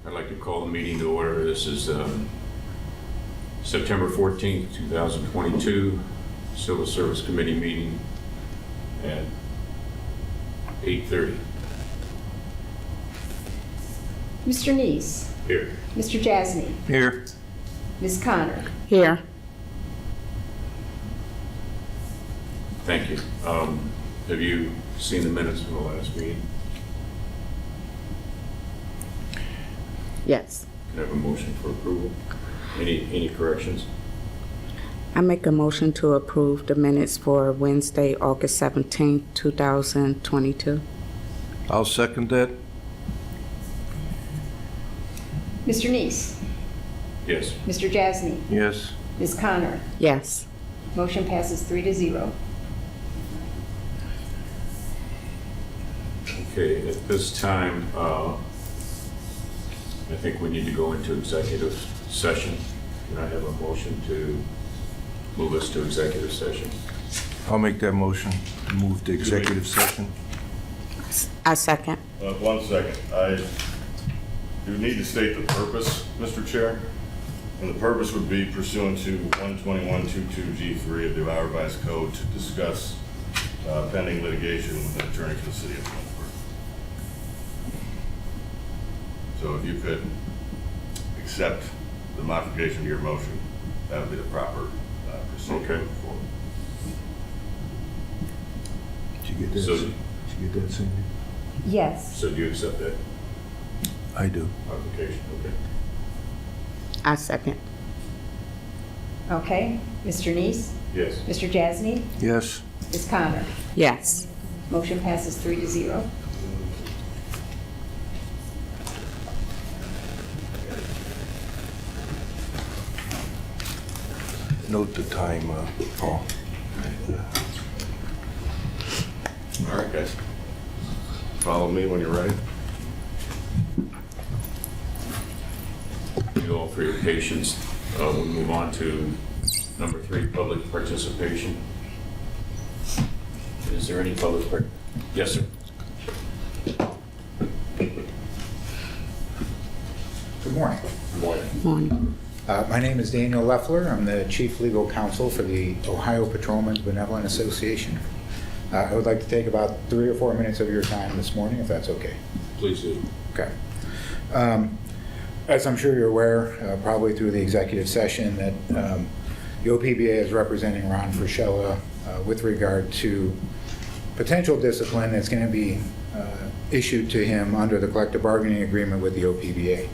I'd like to call the meeting to order. This is September 14th, 2022, Civil Service Committee meeting at 8:30. Mr. Neese. Here. Mr. Jasny. Here. Ms. Connor. Here. Thank you. Have you seen the minutes from the last meeting? Yes. Can I have a motion for approval? Any corrections? I make a motion to approve the minutes for Wednesday, August 17th, 2022. I'll second that. Mr. Neese. Yes. Mr. Jasny. Yes. Ms. Connor. Yes. Motion passes 3-0. Okay, at this time, I think we need to go into executive session. Can I have a motion to move us to executive session? I'll make that motion. Move to executive session. I second. 1 second. I do need to state the purpose, Mr. Chair. And the purpose would be pursuant to 121.22G3 of the Ohio Revised Code to discuss pending litigation with an attorney for the city of Twinsburg. So if you could accept the modification to your motion, that would be the proper procedure. Okay. moving forward. Did you get that? So- Did you get that, Cindy? Yes. So do you accept that I do. modification? Okay. I second. Okay. Mr. Neese. Yes. Mr. Jasny. Yes. Ms. Connor. Yes. Motion passes 3-0. Note the time, Paul. All right, guys. Follow me when you're ready. Thank you all for your patience. We'll move on to number 3, public participation. Is there any public part? Yes, sir. Good morning. Good morning. Morning. My name is Daniel Leffler. I'm the Chief Legal Counsel for the Ohio Patrolmen's Benevolent Association. I would like to take about 3 or 4 minutes of your time this morning, if that's okay. Please do. Okay. As I'm sure you're aware, probably through the executive session, that the OPBA is representing Ron Frischella with regard to potential discipline that's going to be issued to him under the collective bargaining agreement with the OPBA.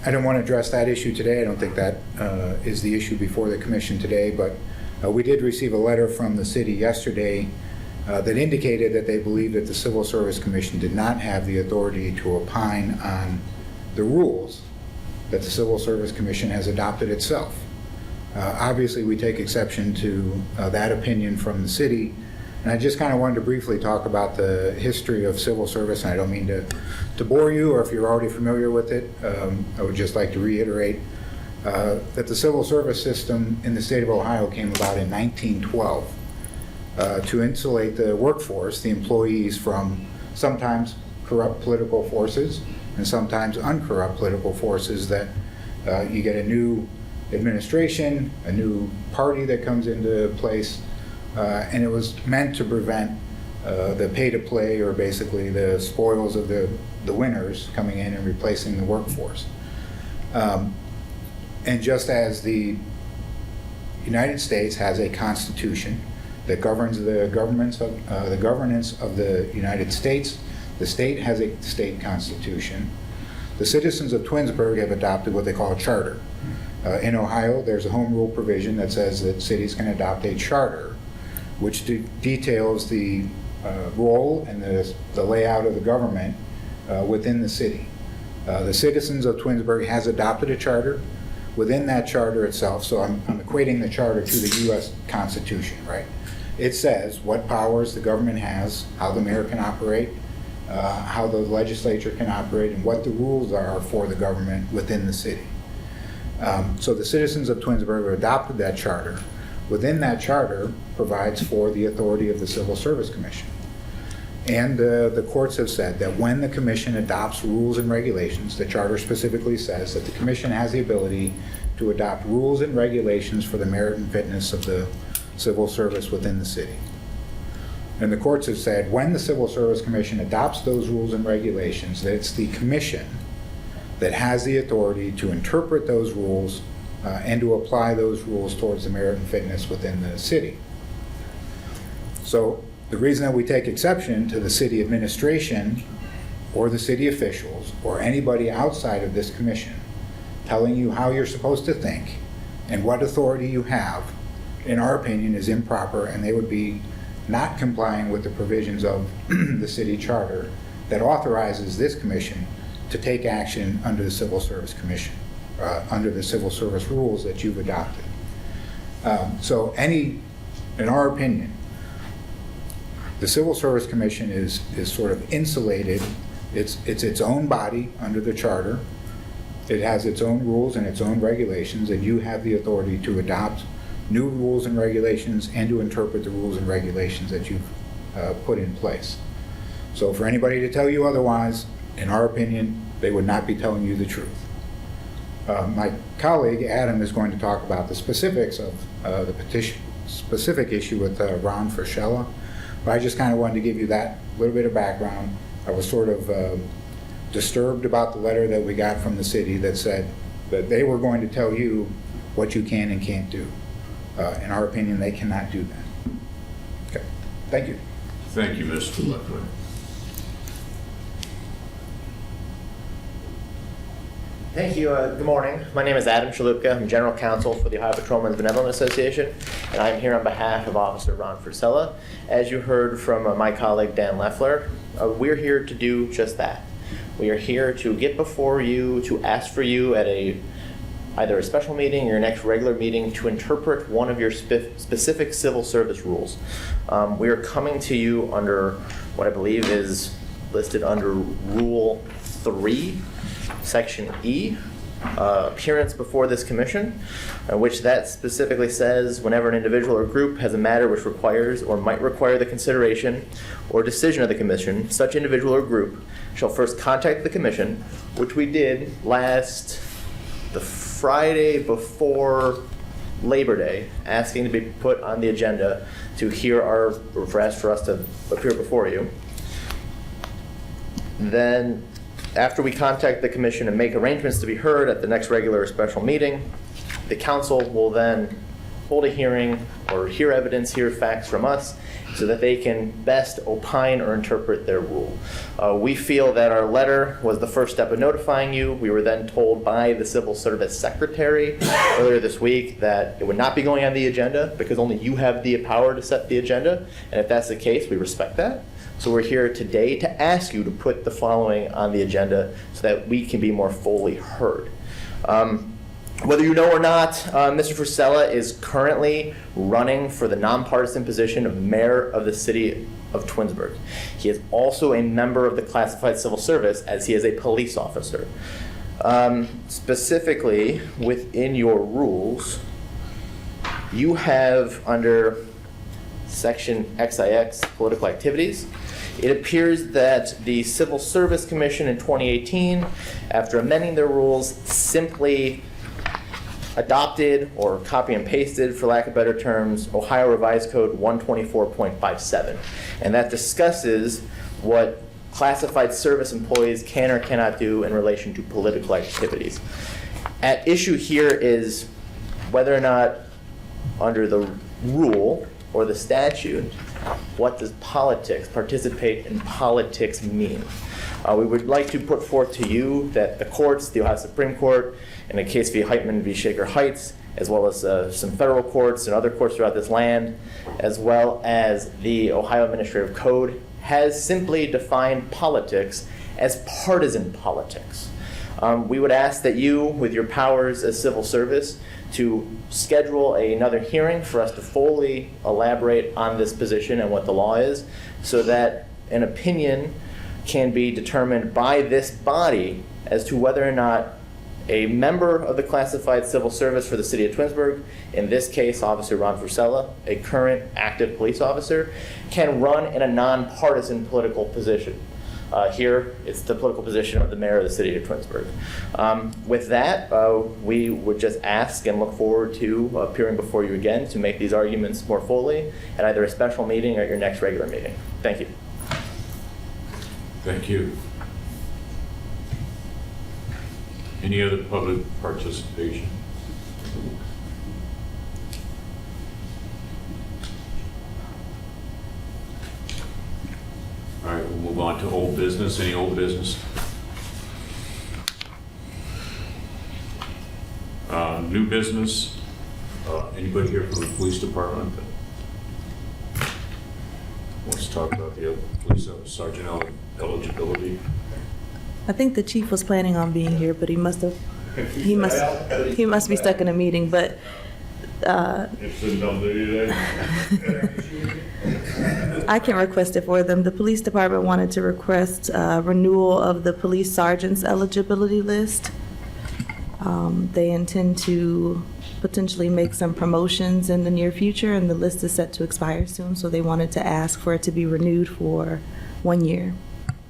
I don't want to address that issue today. I don't think that is the issue before the commission today, but we did receive a letter from the city yesterday that indicated that they believe that the Civil Service Commission did not have the authority to opine on the rules that the Civil Service Commission has adopted itself. Obviously, we take exception to that opinion from the city, and I just kind of wanted to briefly talk about the history of civil service, and I don't mean to bore you, or if you're already familiar with it, I would just like to reiterate that the civil service system in the state of Ohio came about in 1912 to insulate the workforce, the employees, from sometimes corrupt political forces and sometimes uncorrupt political forces that you get a new administration, a new party that comes into place, and it was meant to prevent the pay-to-play, or basically the spoils of the winners coming in and replacing the workforce. And just as the United States has a constitution that governs the governance of the United States, the state has a state constitution. The citizens of Twinsburg have adopted what they call a charter. In Ohio, there's a home rule provision that says that cities can adopt a charter which details the role and the layout of the government within the city. The citizens of Twinsburg has adopted a charter. Within that charter itself, so I'm equating the charter to the U.S. Constitution, right? It says what powers the government has, how the mayor can operate, how the legislature can operate, and what the rules are for the government within the city. So the citizens of Twinsburg have adopted that charter. Within that charter provides for the authority of the Civil Service Commission. and the courts have said that when the commission adopts rules and regulations, the charter specifically says that the commission has the ability to adopt rules and regulations for the merit and fitness of the civil service within the city. And the courts have said when the Civil Service Commission adopts those rules and regulations, that it's the commission that has the authority to interpret those rules and to apply those rules towards the merit and fitness within the city. So the reason that we take exception to the city administration or the city officials or anybody outside of this commission telling you how you're supposed to think and what authority you have, in our opinion, is improper, and they would be not complying with the provisions of the city charter that authorizes this commission to take action under the Civil Service Commission, under the civil service rules that you've adopted. In our opinion, the Civil Service Commission is sort of insulated. It's its own body under the charter. It has its own rules and its own regulations, and you have the authority to adopt new rules and regulations and to interpret the rules and regulations that you've put in place. So for anybody to tell you otherwise, in our opinion, they would not be telling you the truth. My colleague, Adam, is going to talk about the specifics of the specific issue with Ron Frischella, but I just kind of wanted to give you that little bit of background. I was sort of disturbed about the letter that we got from the city that said that they were going to tell you what you can and can't do. In our opinion, they cannot do that. Okay, thank you. Thank you, Mr. Lefler. Thank you. Good morning. My name is Adam Chalupka. I'm General Counsel for the Ohio Patrolman's Benevolent Association, and I'm here on behalf of Officer Ron Frischella. As you heard from my colleague Dan Leffler, we're here to do just that. We are here to get before you, to ask for you at either a special meeting or your next regular meeting to interpret one of your specific civil service rules. We are coming to you under what I believe is listed under Rule 3, Section E, appearance before this commission, which that specifically says whenever an individual or group has a matter which requires or might require the consideration or decision of the commission, such individual or group shall first contact the commission, which we did the Friday before Labor Day, asking to be put on the agenda to hear for us to appear before you. Then, after we contact the commission and make arrangements to be heard at the next regular or special meeting, the council will then hold a hearing or hear evidence, hear facts from us, so that they can best opine or interpret their rule. We feel that our letter was the first step of notifying you. We were then told by the Civil Service Secretary earlier this week that it would not be going on the agenda because only you have the power to set the agenda. And if that's the case, we respect that. So we're here today to ask you to put the following on the agenda so that we can be more fully heard. Whether you know or not, Mr. Frischella is currently running for the nonpartisan position of mayor of the city of Twinsburg. He is also a member of the classified civil service, as he is a police officer. Specifically, within your rules, you have under Section XIX, political activities, it appears that the Civil Service Commission in 2018, after amending their rules, simply adopted or copy and pasted, for lack of better terms, Ohio Revised Code 124.57. And that discusses what classified service employees can or cannot do in relation to political activities. At issue here is whether or not, under the rule or the statute, what does participate in politics mean? We would like to put forth to you that the courts, the Ohio Supreme Court, in a case v. Heitman v. Shaker Heights, as well as some federal courts and other courts throughout this land, as well as the Ohio Administrative Code, has simply defined politics as partisan politics. We would ask that you, with your powers as civil service, to schedule another hearing for us to fully elaborate on this position and what the law is, so that an opinion can be determined by this body as to whether or not A member of the classified civil service for the city of Twinsburg, in this case, Officer Ron Frisella, a current active police officer, can run in a nonpartisan political position. Here, it's the political position of the mayor of the city of Twinsburg. With that, we would just ask and look forward to appearing before you again to make these arguments more fully at either a special meeting or your next regular meeting. Thank you. Thank you. Any other public participation? All right, we'll move on to old business. Any old business? New business? Anybody here from the police department that wants to talk about the police sergeant eligibility? I think the chief was planning on being here, but he must be stuck in a meeting, but I can request it for them. The police department wanted to request renewal of the police sergeant's eligibility list. They intend to potentially make some promotions in the near future, and the list is set to expire soon, so they wanted to ask for it to be renewed for 1 year.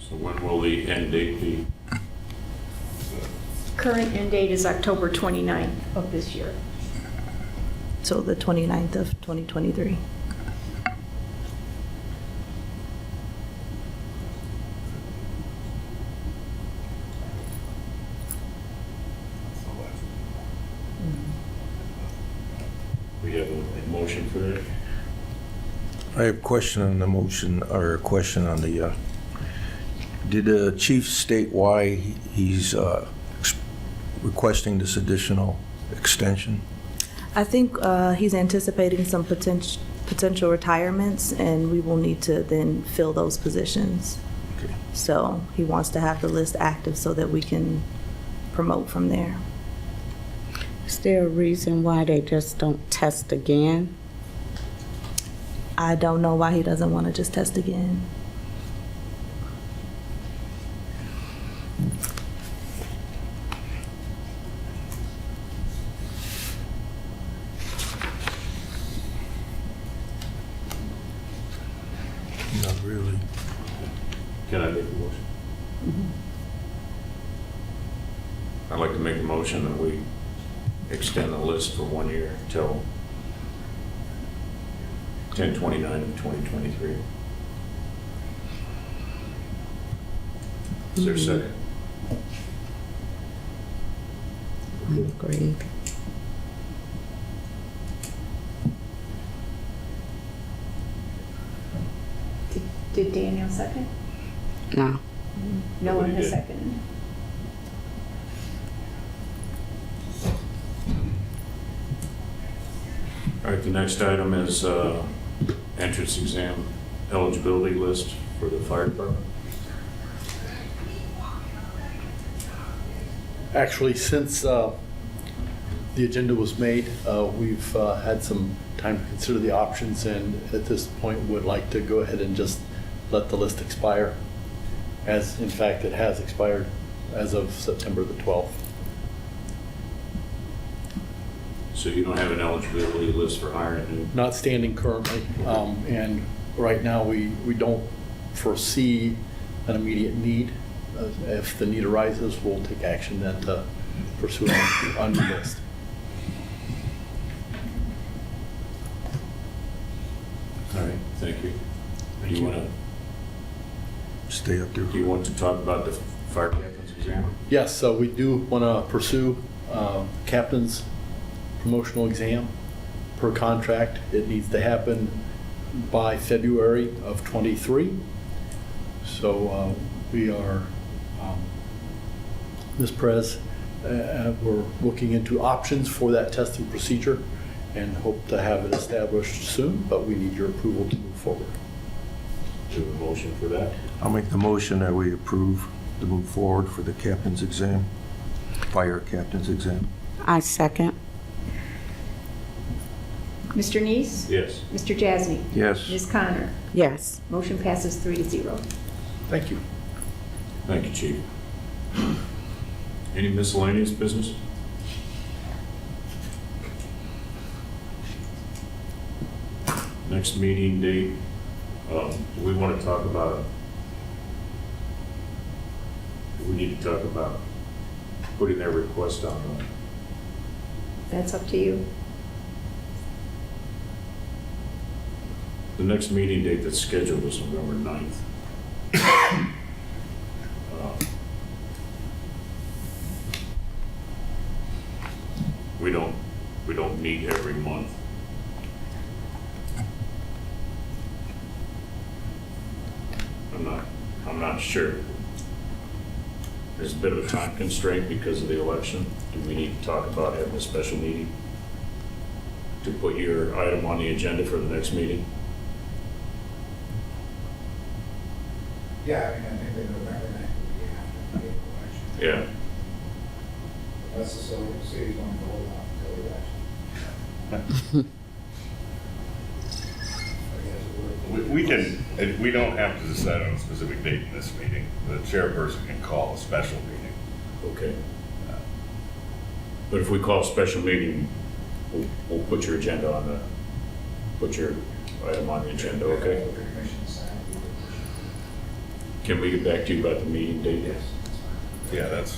So when will the end date be? Current end date is October 29th of this year. So the 29th of 2023. We have a motion for that? I have a question on the motion, or a question on the, did the chief state why he's requesting this additional extension? I think he's anticipating some potential retirements, and we will need to then fill those positions. Okay. So he wants to have the list active so that we can promote from there. Is there a reason why they just don't test again? I don't know why he doesn't want to just test again. Not really. Can I make a motion? I'd like to make a motion that we extend the list for 1 year till 10/29 of 2023. Is there a second? Agreed. Did Daniel second? No. No one Nobody has did. seconded. All right, the next item is entrance exam eligibility list for the fire department. Actually, since the agenda was made, we've had some time to consider the options, and at this point would like to go ahead and just let the list expire, as in fact it has expired as of September the 12th. So you don't have an eligibility list for hiring a new? Not standing currently, and right now we don't foresee an immediate need. If the need arises, we'll take action then to pursue a new list. All right, thank you. Thank Do you. you want Stay up there. to, do you want to talk about the fire captain's exam? Yes, so we do want to pursue captain's promotional exam per contract. It needs to happen by February of '23. So we are, Ms. Perez, we're looking into options for that testing procedure and hope to have it established soon, but we need your approval to move forward. Do you have a motion for that? I'll make the motion that we approve to move forward for the captain's exam, fire captain's exam. I second. Mr. Neese? Yes. Mr. Jasny? Yes. Ms. Connor? Yes. Motion passes 3-0. Thank you. Thank you, Chief. Any miscellaneous business? Next meeting date, do we want to talk about, do we need to talk about putting their request on? That's up to you. The next meeting date that's scheduled is November 9th. We don't meet every month. I'm not sure. There's a bit of a time constraint because of the election. Do we need to talk about having a special meeting to put your item on the agenda for the next meeting? Yeah, I mean, I think that November 9th would be after the election. Yeah. Unless the city's going to hold off until the election. We don't have to decide on a specific date in this meeting. The chairperson can call a special meeting. Okay. But if we call a special meeting, we'll put your agenda on the, put your item on the agenda, okay? Can we get back to you about the meeting date? Yes. Yeah, that's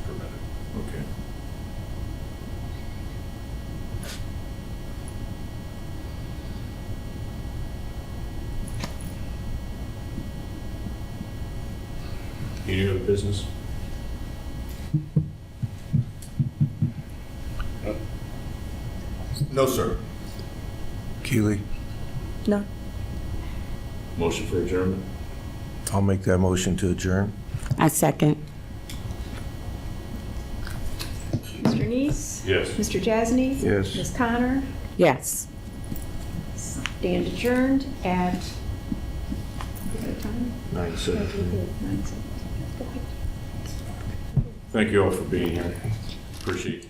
permitted. Okay. Any other business? No, sir. Keely, No. Motion for adjournment? I'll make that motion to adjourn. I second. Mr. Neese? Yes. Mr. Jasny? Yes. Ms. Connor? Yes. Stand adjourned at, what time? 9:17. 9:17. Thank you all for being here. Appreciate it.